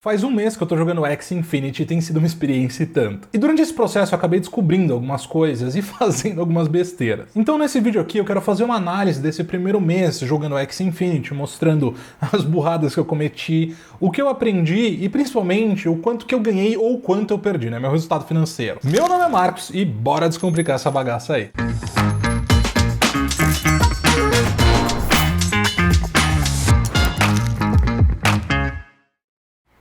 Faz um mês que eu tô jogando Axie Infinity e tem sido uma experiência e tanto. E durante esse processo eu acabei descobrindo algumas coisas e fazendo algumas besteiras. Então nesse vídeo aqui eu quero fazer uma análise desse primeiro mês jogando Axie Infinity, mostrando as burradas que eu cometi, o que eu aprendi e principalmente o quanto que eu ganhei ou quanto eu perdi, né? Meu resultado financeiro. Meu nome é Marcos e bora descomplicar essa bagaça aí.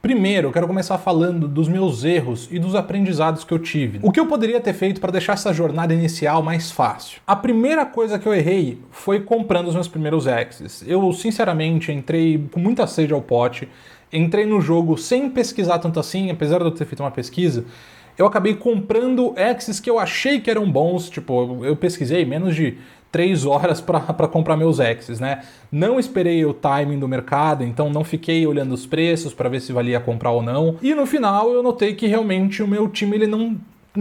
Primeiro, eu quero começar falando dos meus erros e dos aprendizados que eu tive. O que eu poderia ter feito para deixar essa jornada inicial mais fácil? A primeira coisa que eu errei foi comprando os meus primeiros Axies. Eu, sinceramente, entrei com muita sede ao pote, entrei no jogo sem pesquisar tanto assim, apesar de eu ter feito uma pesquisa. Eu acabei comprando Axies que eu achei que eram bons, tipo, eu pesquisei menos de 3 horas para comprar meus Axies, né? Não esperei o timing do mercado, então não fiquei olhando os preços para ver se valia comprar ou não. E no final eu notei que realmente o meu time ele não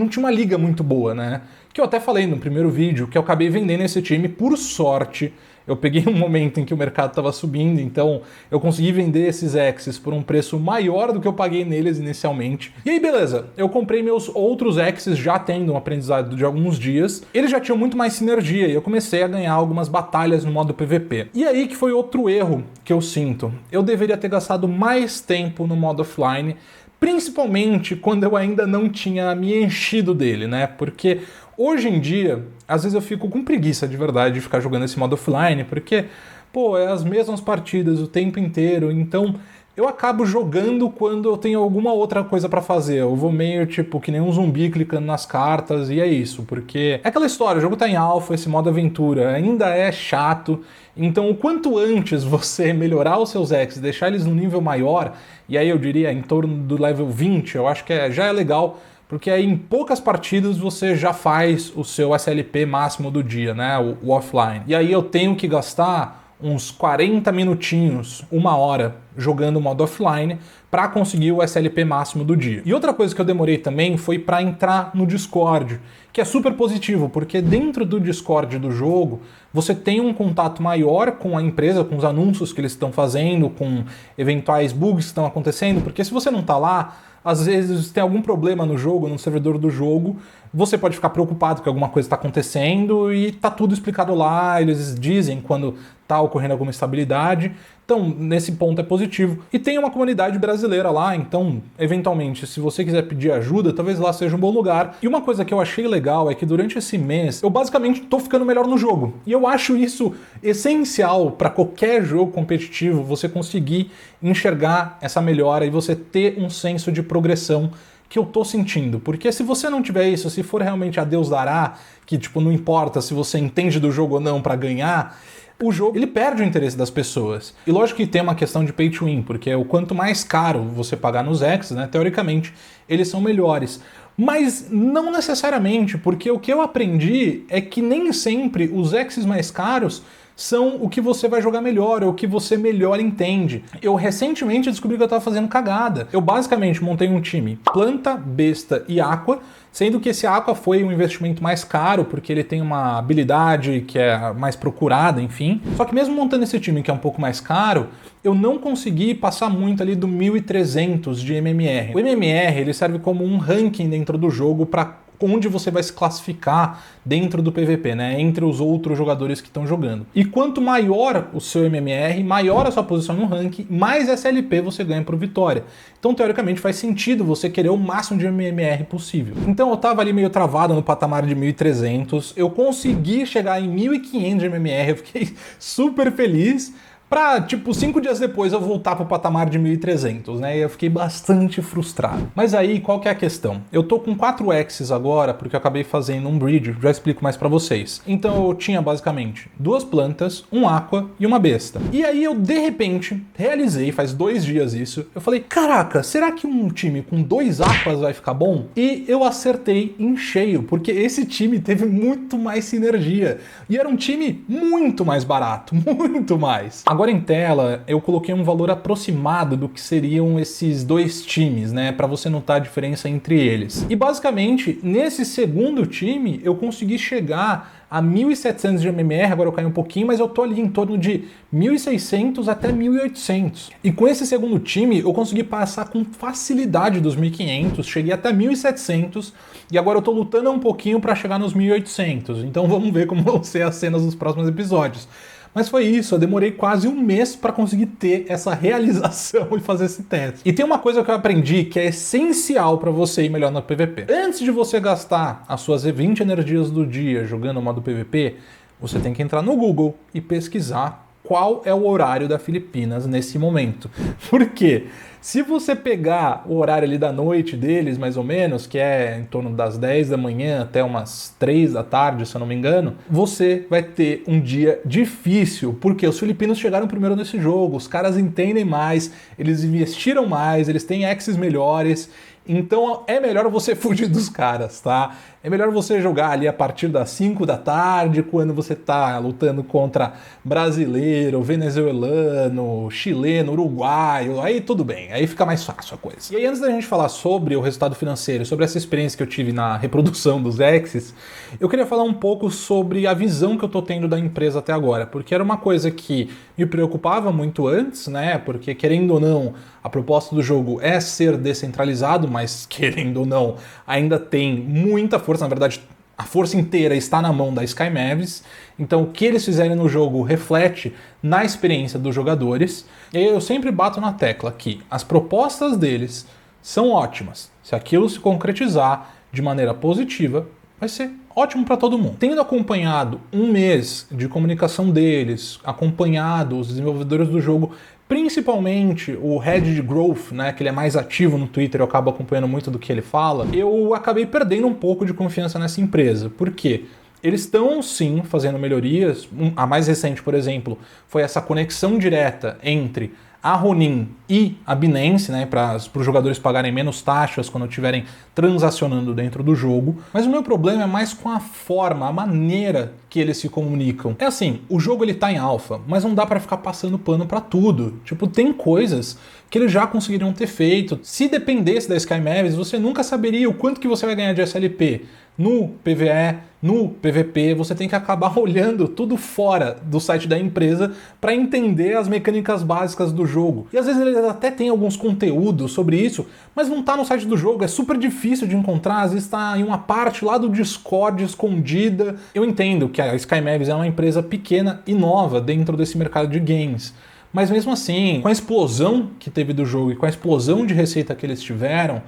tinha uma liga muito boa, né? Que eu até falei no primeiro vídeo, que eu acabei vendendo esse time por sorte. Eu peguei um momento em que o mercado estava subindo, então eu consegui vender esses Axies por um preço maior do que eu paguei neles inicialmente. E aí, beleza, eu comprei meus outros Axies já tendo um aprendizado de alguns dias. Eles já tinham muito mais sinergia e eu comecei a ganhar algumas batalhas no modo PVP. E aí que foi outro erro que eu sinto. Eu deveria ter gastado mais tempo no modo offline, principalmente quando eu ainda não tinha me enchido dele, né? Porque hoje em dia, às vezes eu fico com preguiça de verdade de ficar jogando esse modo offline, porque, pô, é as mesmas partidas o tempo inteiro, então eu acabo jogando quando eu tenho alguma outra coisa pra fazer. Eu vou meio tipo que nem um zumbi clicando nas cartas e é isso, porque é aquela história, o jogo tá em alpha, esse modo aventura ainda é chato, então o quanto antes você melhorar os seus Axies, deixar eles num nível maior, e aí eu diria em torno do level 20, eu acho que já é legal, porque aí em poucas partidas você já faz o seu SLP máximo do dia, né, o offline. E aí eu tenho que gastar uns 40 minutinhos, uma hora, jogando o modo offline para conseguir o SLP máximo do dia. E outra coisa que eu demorei também foi para entrar no Discord, que é super positivo, porque dentro do Discord do jogo você tem um contato maior com a empresa, com os anúncios que eles estão fazendo, com eventuais bugs que estão acontecendo, porque se você não tá lá, às vezes tem algum problema no jogo, no servidor do jogo, você pode ficar preocupado que alguma coisa está acontecendo e tá tudo explicado lá, eles dizem quando tá ocorrendo alguma instabilidade. Então, nesse ponto é positivo. E tem uma comunidade brasileira lá, então, eventualmente, se você quiser pedir ajuda, talvez lá seja um bom lugar. E uma coisa que eu achei legal é que durante esse mês, eu basicamente tô ficando melhor no jogo. E eu acho isso essencial para qualquer jogo competitivo, você conseguir enxergar essa melhora e você ter um senso de progressão que eu tô sentindo, porque se você não tiver isso, se for realmente a Deus dará, que tipo, não importa se você entende do jogo ou não para ganhar, o jogo ele perde o interesse das pessoas. E lógico que tem uma questão de pay to win, porque o quanto mais caro você pagar nos Axies, né, teoricamente, eles são melhores. Mas não necessariamente, porque o que eu aprendi é que nem sempre os Axies mais caros são o que você vai jogar melhor, ou o que você melhor entende. Eu recentemente descobri que eu estava fazendo cagada. Eu basicamente montei um time planta, besta e aqua, sendo que esse aqua foi um investimento mais caro, porque ele tem uma habilidade que é mais procurada, enfim. Só que mesmo montando esse time que é um pouco mais caro, eu não consegui passar muito ali do 1300 de MMR. O MMR ele serve como um ranking dentro do jogo para onde você vai se classificar dentro do PVP, né, entre os outros jogadores que estão jogando. E quanto maior o seu MMR, maior a sua posição no ranking, mais SLP você ganha por vitória. Então, teoricamente, faz sentido você querer o máximo de MMR possível. Então, eu tava ali meio travado no patamar de 1300, eu consegui chegar em 1500 de MMR, eu fiquei super feliz, pra, tipo, 5 dias depois eu voltar pro patamar de 1300, né? E eu fiquei bastante frustrado. Mas aí, qual que é a questão? Eu tô com 4 Axies agora, porque eu acabei fazendo um bridge, já explico mais pra vocês. Então eu tinha, basicamente, 2 plantas, um aqua e uma besta. E aí eu, de repente, realizei, faz 2 dias isso, eu falei, caraca, será que um time com 2 aquas vai ficar bom? E eu acertei em cheio, porque esse time teve muito mais sinergia. E era um time muito mais barato, muito mais. Agora em tela, eu coloquei um valor aproximado do que seriam esses dois times, né, para você notar a diferença entre eles. E basicamente, nesse segundo time, eu consegui chegar a 1.700 de MMR, agora eu caí um pouquinho, mas eu tô ali em torno de 1.600 até 1.800. E com esse segundo time, eu consegui passar com facilidade dos 1.500, cheguei até 1.700, e agora eu tô lutando um pouquinho para chegar nos 1.800. Então vamos ver como vão ser as cenas dos próximos episódios. Mas foi isso, eu demorei quase um mês para conseguir ter essa realização e fazer esse teste. E tem uma coisa que eu aprendi que é essencial para você ir melhor no PVP. Antes de você gastar as suas 20 energias do dia jogando o modo PVP, você tem que entrar no Google e pesquisar qual é o horário da Filipinas nesse momento. Por quê? Se você pegar o horário ali da noite deles, mais ou menos, que é em torno das 10 da manhã até umas 3 da tarde, se eu não me engano, você vai ter um dia difícil, porque os filipinos chegaram primeiro nesse jogo, os caras entendem mais, eles investiram mais, eles têm access melhores, então é melhor você fugir dos caras, tá? É melhor você jogar ali a partir das 5 da tarde, quando você tá lutando contra brasileiro, venezuelano, chileno, uruguaio, aí tudo bem, aí fica mais fácil a coisa. E aí antes da gente falar sobre o resultado financeiro, sobre essa experiência que eu tive na reprodução dos Exes, eu queria falar um pouco sobre a visão que eu tô tendo da empresa até agora, porque era uma coisa que me preocupava muito antes, né, porque querendo ou não, a proposta do jogo é ser descentralizado, mas querendo ou não, ainda tem muita força, na verdade, a força inteira está na mão da Sky Mavis, então o que eles fizerem no jogo reflete na experiência dos jogadores. E eu sempre bato na tecla que as propostas deles são ótimas. Se aquilo se concretizar de maneira positiva, vai ser ótimo para todo mundo. Tendo acompanhado um mês de comunicação deles, acompanhado os desenvolvedores do jogo, principalmente o Head de Growth, né, que ele é mais ativo no Twitter, eu acabo acompanhando muito do que ele fala, eu acabei perdendo um pouco de confiança nessa empresa. Por quê? Eles estão, sim, fazendo melhorias. A mais recente, por exemplo, foi essa conexão direta entre a Ronin e a Binance, né, para os jogadores pagarem menos taxas quando estiverem transacionando dentro do jogo. Mas o meu problema é mais com a forma, a maneira que eles se comunicam. É assim, o jogo ele tá em alpha, mas não dá para ficar passando pano para tudo. Tipo, tem coisas que eles já conseguiriam ter feito. Se dependesse da Sky Mavis, você nunca saberia o quanto que você vai ganhar de SLP. No PvE, no PvP, você tem que acabar olhando tudo fora do site da empresa para entender as mecânicas básicas do jogo. E às vezes eles até têm alguns conteúdos sobre isso, mas não tá no site do jogo, é super difícil de encontrar, às vezes está em uma parte lá do Discord escondida. Eu entendo que a Sky Mavis é uma empresa pequena e nova dentro desse mercado de games. Mas mesmo assim, com a explosão que teve do jogo e com a explosão de receita que eles tiveram,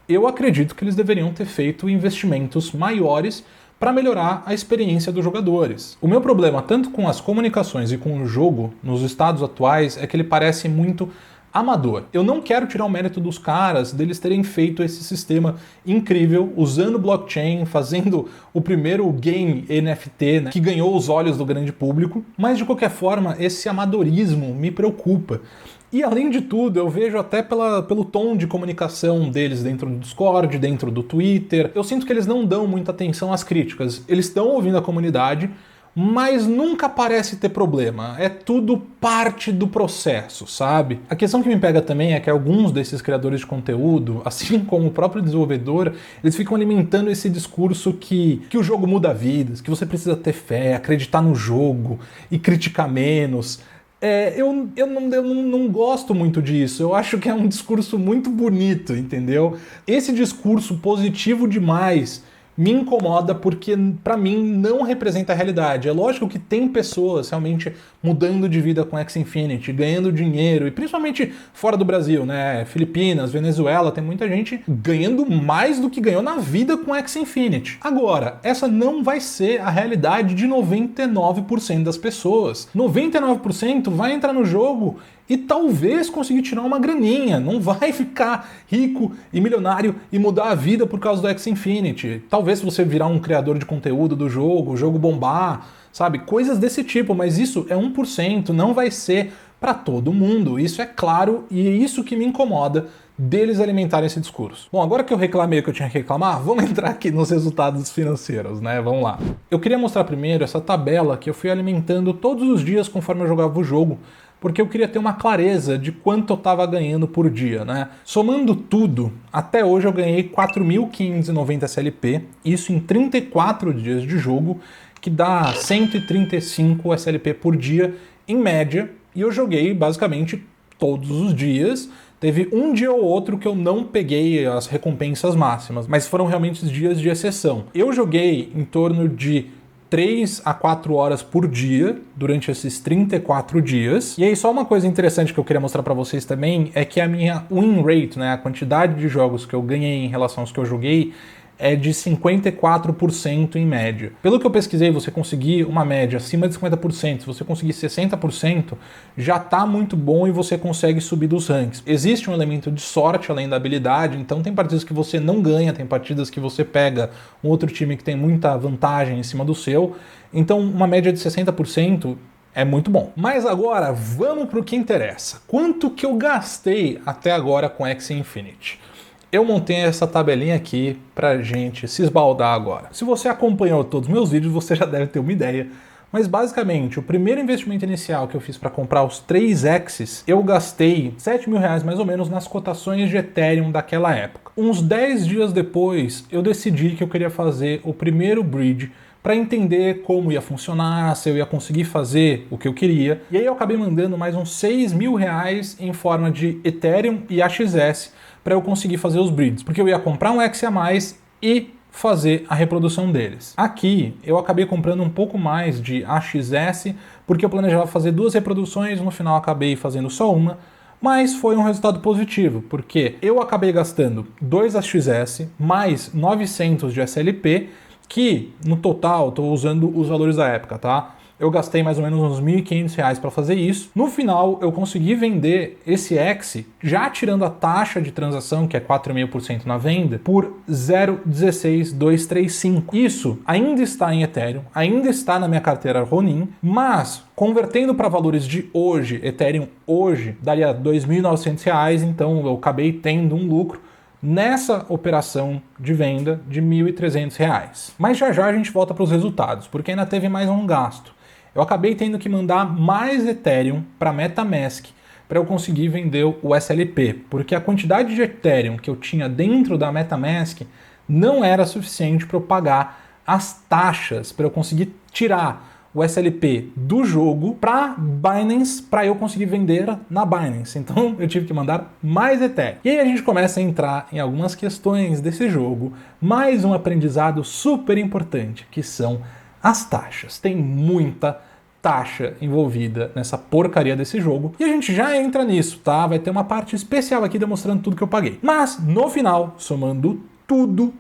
eu acredito que eles deveriam ter feito investimentos maiores para melhorar a experiência dos jogadores. O meu problema, tanto com as comunicações e com o jogo, nos estados atuais, é que ele parece muito amador. Eu não quero tirar o mérito dos caras, deles terem feito esse sistema incrível, usando blockchain, fazendo o primeiro game NFT, né, que ganhou os olhos do grande público, mas de qualquer forma, esse amadorismo me preocupa. E além de tudo, eu vejo até pelo tom de comunicação deles dentro do Discord, dentro do Twitter, eu sinto que eles não dão muita atenção às críticas. Eles estão ouvindo a comunidade, mas nunca parece ter problema. É tudo parte do processo, sabe? A questão que me pega também é que alguns desses criadores de conteúdo, assim como o próprio desenvolvedor, eles ficam alimentando esse discurso que o jogo muda vidas, que você precisa ter fé, acreditar no jogo e criticar menos. Eu não gosto muito disso. Eu acho que é um discurso muito bonito, entendeu? Esse discurso positivo demais me incomoda porque, pra mim, não representa a realidade. É lógico que tem pessoas realmente mudando de vida com Axie Infinity, ganhando dinheiro, e principalmente fora do Brasil, né? Filipinas, Venezuela, tem muita gente ganhando mais do que ganhou na vida com Axie Infinity. Agora, essa não vai ser a realidade de 99% das pessoas. 99% vai entrar no jogo e talvez conseguir tirar uma graninha, não vai ficar rico e milionário e mudar a vida por causa do Axie Infinity. Talvez se você virar um criador de conteúdo do jogo, o jogo bombar, sabe? Coisas desse tipo, mas isso é 1%, não vai ser para todo mundo. Isso é claro e é isso que me incomoda deles alimentarem esse discurso. Bom, agora que eu reclamei o que eu tinha que reclamar, vamos entrar aqui nos resultados financeiros, né? Vamos lá. Eu queria mostrar primeiro essa tabela que eu fui alimentando todos os dias conforme eu jogava o jogo, porque eu queria ter uma clareza de quanto eu estava ganhando por dia, né? Somando tudo, até hoje eu ganhei 4.590 SLP, isso em 34 dias de jogo, que dá 135 SLP por dia em média, e eu joguei basicamente todos os dias. Teve um dia ou outro que eu não peguei as recompensas máximas, mas foram realmente os dias de exceção. Eu joguei em torno de 3 a 4 horas por dia durante esses 34 dias. E aí só uma coisa interessante que eu queria mostrar pra vocês também é que a minha win rate, né, a quantidade de jogos que eu ganhei em relação aos que eu joguei, é de 54% em média. Pelo que eu pesquisei, você conseguir uma média acima de 50%, se você conseguir 60%, já tá muito bom e você consegue subir dos ranks. Existe um elemento de sorte além da habilidade, então tem partidas que você não ganha, tem partidas que você pega um outro time que tem muita vantagem em cima do seu, então uma média de 60% é muito bom. Mas agora, vamos pro que interessa. Quanto que eu gastei até agora com Axie Infinity? Eu montei essa tabelinha aqui pra gente se esbaldar agora. Se você acompanhou todos os meus vídeos, você já deve ter uma ideia. Mas basicamente, o primeiro investimento inicial que eu fiz para comprar os 3 Axies, eu gastei R$7.000 mais ou menos nas cotações de Ethereum daquela época. Uns 10 dias depois, eu decidi que eu queria fazer o primeiro bridge para entender como ia funcionar, se eu ia conseguir fazer o que eu queria. E aí eu acabei mandando mais uns R$6.000 em forma de Ethereum e AXS para eu conseguir fazer os bridges, porque eu ia comprar um Axie a mais e fazer a reprodução deles. Aqui eu acabei comprando um pouco mais de AXS, porque eu planejava fazer 2 reproduções, no final acabei fazendo só uma, mas foi um resultado positivo, porque eu acabei gastando 2 AXS mais 900 de SLP, que no total, estou usando os valores da época, tá? Eu gastei mais ou menos uns R$1.500 para fazer isso. No final, eu consegui vender esse Axie, já tirando a taxa de transação, que é 4,5% na venda, por 0,16235. Isso ainda está em Ethereum, ainda está na minha carteira Ronin, mas convertendo para valores de hoje, Ethereum hoje daria R$2.900, então eu acabei tendo um lucro nessa operação de venda de R$1.300. Mas já já a gente volta para os resultados, porque ainda teve mais um gasto. Eu acabei tendo que mandar mais Ethereum para MetaMask para eu conseguir vender o SLP, porque a quantidade de Ethereum que eu tinha dentro da MetaMask não era suficiente para eu pagar as taxas, para eu conseguir tirar o SLP do jogo para Binance, para eu conseguir vender na Binance. Então eu tive que mandar mais Ethereum. E aí a gente começa a entrar em algumas questões desse jogo, mais um aprendizado super importante, que são as taxas. Tem muita taxa envolvida nessa porcaria desse jogo e a gente já entra nisso, tá? Vai ter uma parte especial aqui demonstrando tudo que eu paguei. Mas no final, somando tudo,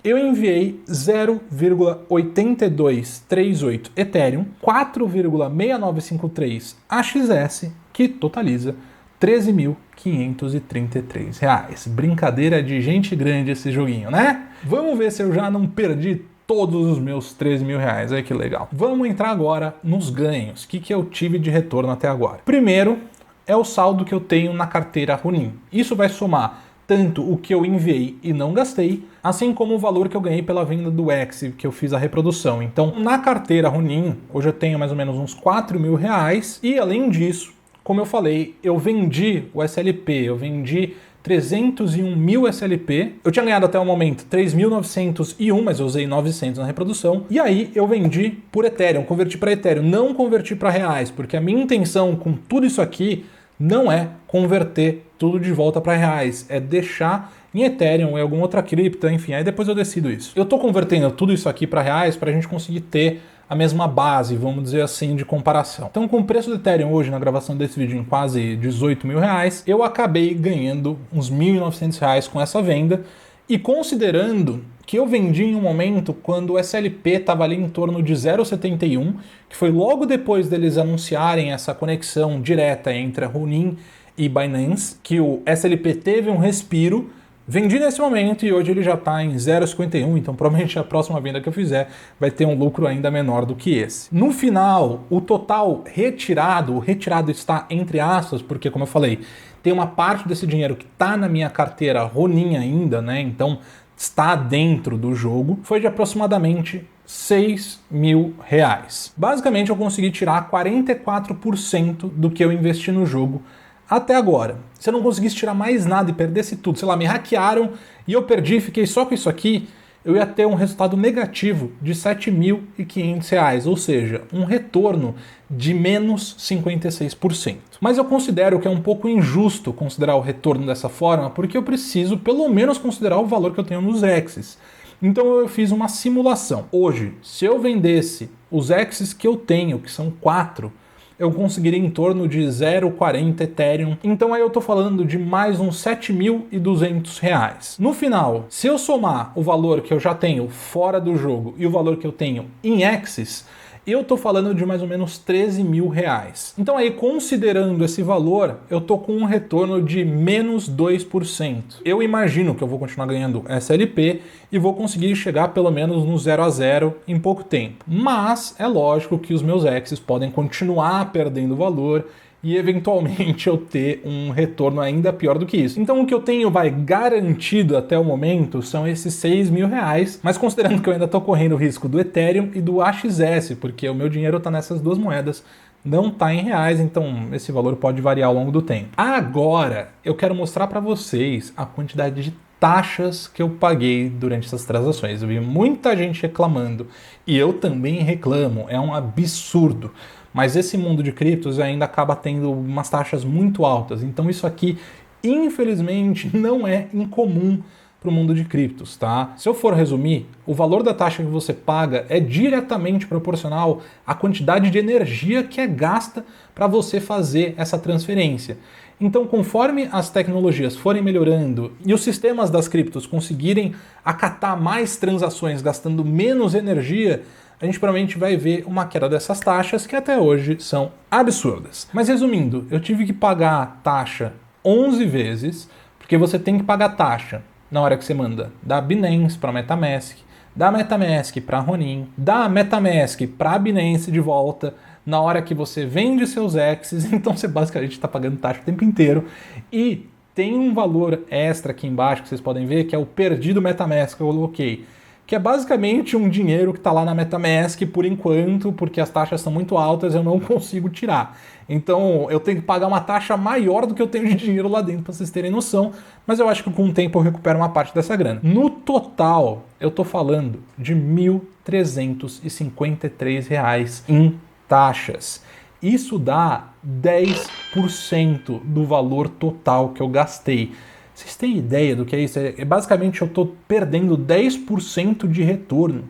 eu enviei 0,8238 Ethereum, 4,6953 AXS, que totaliza R$13.533. Brincadeira de gente grande esse joguinho, né? Vamos ver se eu já não perdi todos os meus R$13.000. Olha que legal. Vamos entrar agora nos ganhos. O que eu tive de retorno até agora? Primeiro é o saldo que eu tenho na carteira Ronin. Isso vai somar tanto o que eu enviei e não gastei, assim como o valor que eu ganhei pela venda do Axie, que eu fiz a reprodução. Então, na carteira Ronin, hoje eu tenho mais ou menos uns R$4.000, e além disso, como eu falei, eu vendi o SLP, eu vendi 301.000 SLP. Eu tinha ganhado até o momento 3.901, mas eu usei 900 na reprodução. E aí eu vendi por Ethereum, converti para Ethereum, não converti para reais, porque a minha intenção com tudo isso aqui não é converter tudo de volta para reais, é deixar em Ethereum ou em alguma outra cripto, enfim, aí depois eu decido isso. Eu estou convertendo tudo isso aqui para reais para a gente conseguir ter a mesma base, vamos dizer assim, de comparação. Então, com o preço do Ethereum hoje, na gravação desse vídeo, em quase R$18.000, eu acabei ganhando uns R$1.900 com essa venda, e considerando que eu vendi em um momento quando o SLP estava ali em torno de 0,71, que foi logo depois deles anunciarem essa conexão direta entre a Ronin e Binance, que o SLP teve um respiro. Vendi nesse momento e hoje ele já está em 0,51, então provavelmente a próxima venda que eu fizer vai ter um lucro ainda menor do que esse. No final, o total retirado, o retirado está entre aspas, porque como eu falei, tem uma parte desse dinheiro que está na minha carteira Ronin ainda, né? Então está dentro do jogo, foi de aproximadamente R$ 6.000. Basicamente eu consegui tirar 44% do que eu investi no jogo até agora. Se eu não conseguisse tirar mais nada e perdesse tudo, sei lá, me hackearam e eu perdi e fiquei só com isso aqui, eu ia ter um resultado negativo de R$ 7.500, ou seja, um retorno de menos 56%. Mas eu considero que é um pouco injusto considerar o retorno dessa forma, porque eu preciso pelo menos considerar o valor que eu tenho nos Exes. Então eu fiz uma simulação. Hoje, se eu vendesse os Exes que eu tenho, que são 4, eu conseguiria em torno de 0,40 Ethereum. Então aí eu tô falando de mais uns R$ 7.200. No final, se eu somar o valor que eu já tenho fora do jogo e o valor que eu tenho em Exes, eu tô falando de mais ou menos R$ 13.000. Então aí, considerando esse valor, eu tô com um retorno de menos 2%. Eu imagino que eu vou continuar ganhando SLP e vou conseguir chegar pelo menos no 0 a 0 em pouco tempo. Mas é lógico que os meus Exes podem continuar perdendo valor e eventualmente eu ter um retorno ainda pior do que isso. Então o que eu tenho garantido até o momento são esses R$ 6.000, mas considerando que eu ainda estou correndo o risco do Ethereum e do AXS, porque o meu dinheiro está nessas duas moedas, não está em reais, então esse valor pode variar ao longo do tempo. Agora eu quero mostrar para vocês a quantidade de taxas que eu paguei durante essas transações. Eu vi muita gente reclamando e eu também reclamo, é um absurdo. Mas esse mundo de criptos ainda acaba tendo umas taxas muito altas. Então isso aqui, infelizmente, não é incomum para o mundo de criptos, tá? Se eu for resumir, o valor da taxa que você paga é diretamente proporcional à quantidade de energia que é gasta para você fazer essa transferência. Então, conforme as tecnologias forem melhorando e os sistemas das criptos conseguirem acatar mais transações gastando menos energia, a gente provavelmente vai ver uma queda dessas taxas que até hoje são absurdas. Mas resumindo, eu tive que pagar a taxa 11 vezes, porque você tem que pagar taxa na hora que você manda da Binance para MetaMask, da MetaMask para Ronin, da MetaMask para Binance de volta, na hora que você vende seus Exes, então você basicamente está pagando taxa o tempo inteiro. E tem um valor extra aqui embaixo que vocês podem ver, que é o perdido MetaMask que eu coloquei, que é basicamente um dinheiro que está lá na MetaMask por enquanto, porque as taxas são muito altas, eu não consigo tirar. Então eu tenho que pagar uma taxa maior do que eu tenho de dinheiro lá dentro, para vocês terem noção, mas eu acho que com o tempo eu recupero uma parte dessa grana. No total, eu estou falando de R$ 1.353 em taxas. Isso dá 10% do valor total que eu gastei. Vocês têm ideia do que é isso? Basicamente eu estou perdendo 10% de retorno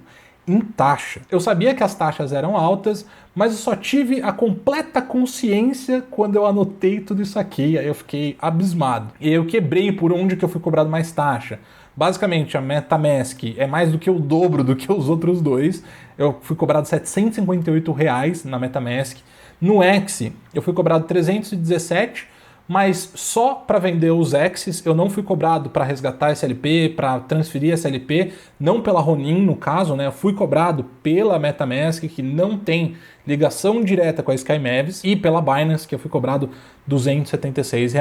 em taxa. Eu sabia que as taxas eram altas, mas eu só tive a completa consciência quando eu anotei tudo isso aqui, aí eu fiquei abismado. E eu quebrei por onde que eu fui cobrado mais taxa. Basicamente, a MetaMask é mais do que o dobro do que os outros dois. Eu fui cobrado R$ 758 na MetaMask. No X, eu fui cobrado 317, mas só para vender os Exes, eu não fui cobrado para resgatar SLP, para transferir SLP, não pela Ronin no caso, né? Eu fui cobrado pela MetaMask, que não tem ligação direta com a SkyMavs, e pela Binance, que eu fui cobrado R$ 276.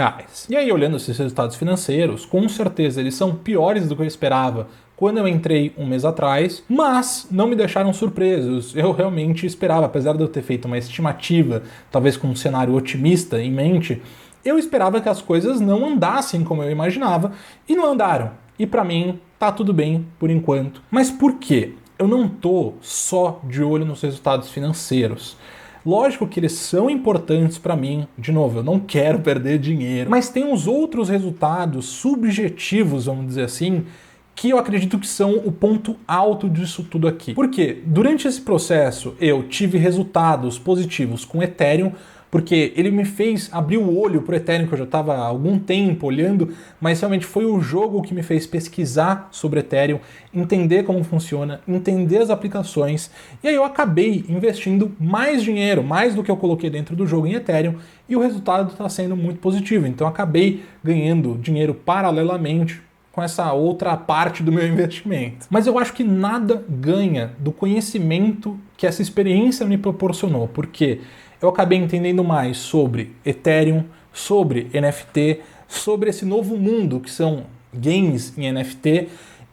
E aí, olhando esses resultados financeiros, com certeza eles são piores do que eu esperava quando eu entrei um mês atrás, mas não me deixaram surpresos. Eu realmente esperava, apesar de eu ter feito uma estimativa, talvez com um cenário otimista em mente, eu esperava que as coisas não andassem como eu imaginava, e não andaram. E para mim, tá tudo bem por enquanto. Mas por quê? Eu não tô só de olho nos resultados financeiros. Lógico que eles são importantes para mim, de novo, eu não quero perder dinheiro, mas tem uns outros resultados subjetivos, vamos dizer assim, que eu acredito que são o ponto alto disso tudo aqui. Por quê? Durante esse processo eu tive resultados positivos com Ethereum, porque ele me fez abrir o olho pro Ethereum, que eu já estava há algum tempo olhando, mas realmente foi o jogo que me fez pesquisar sobre Ethereum, entender como funciona, entender as aplicações, e aí eu acabei investindo mais dinheiro, mais do que eu coloquei dentro do jogo em Ethereum, e o resultado está sendo muito positivo, então eu acabei ganhando dinheiro paralelamente com essa outra parte do meu investimento. Mas eu acho que nada ganha do conhecimento que essa experiência me proporcionou, porque eu acabei entendendo mais sobre Ethereum, sobre NFT, sobre esse novo mundo que são games em NFT,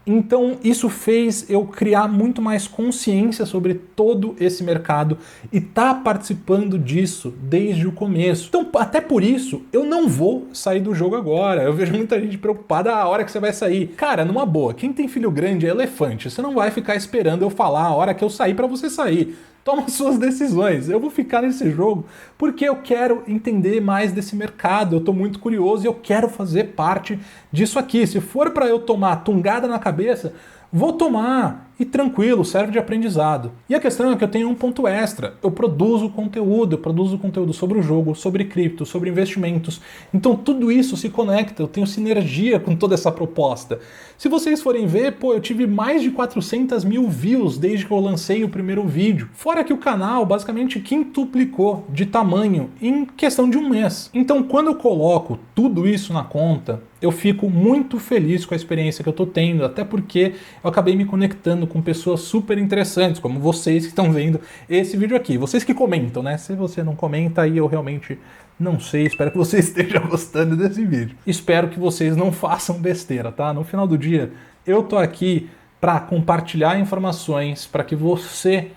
Então isso fez eu criar muito mais consciência sobre todo esse mercado e tá participando disso desde o começo. Então até por isso eu não vou sair do jogo agora. Eu vejo muita gente preocupada a hora que você vai sair. Cara, numa boa, quem tem filho grande é elefante. Você não vai ficar esperando eu falar a hora que eu sair para você sair. Toma suas decisões. Eu vou ficar nesse jogo porque eu quero entender mais desse mercado. Eu tô muito curioso e eu quero fazer parte disso aqui. Se for para eu tomar tungada na cabeça, vou tomar e tranquilo, serve de aprendizado. E a questão é que eu tenho um ponto extra. Eu produzo conteúdo sobre o jogo, sobre cripto, sobre investimentos. Então tudo isso se conecta, eu tenho sinergia com toda essa proposta. Se vocês forem ver, eu tive mais de 400 mil views desde que eu lancei o primeiro vídeo. Fora que o canal basicamente quintuplicou de tamanho em questão de um mês. Então quando eu coloco tudo isso na conta, eu fico muito feliz com a experiência que eu tô tendo, até porque eu acabei me conectando com pessoas super interessantes, como vocês que estão vendo esse vídeo aqui. Vocês que comentam, né? Se você não comenta, aí eu realmente não sei, espero que você esteja gostando desse vídeo. Espero que vocês não façam besteira, tá? No final do dia, eu tô aqui para compartilhar informações, para que você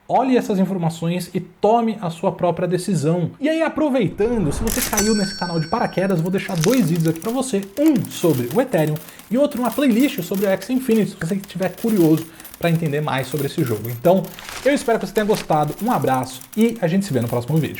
olhe essas informações e tome a sua própria decisão. E aí, aproveitando, se você caiu nesse canal de paraquedas, vou deixar 2 vídeos aqui para você. Um sobre o Ethereum e outro uma playlist sobre o Axie Infinity, se você estiver curioso para entender mais sobre esse jogo. Então, eu espero que você tenha gostado. Um abraço e a gente se vê no próximo vídeo.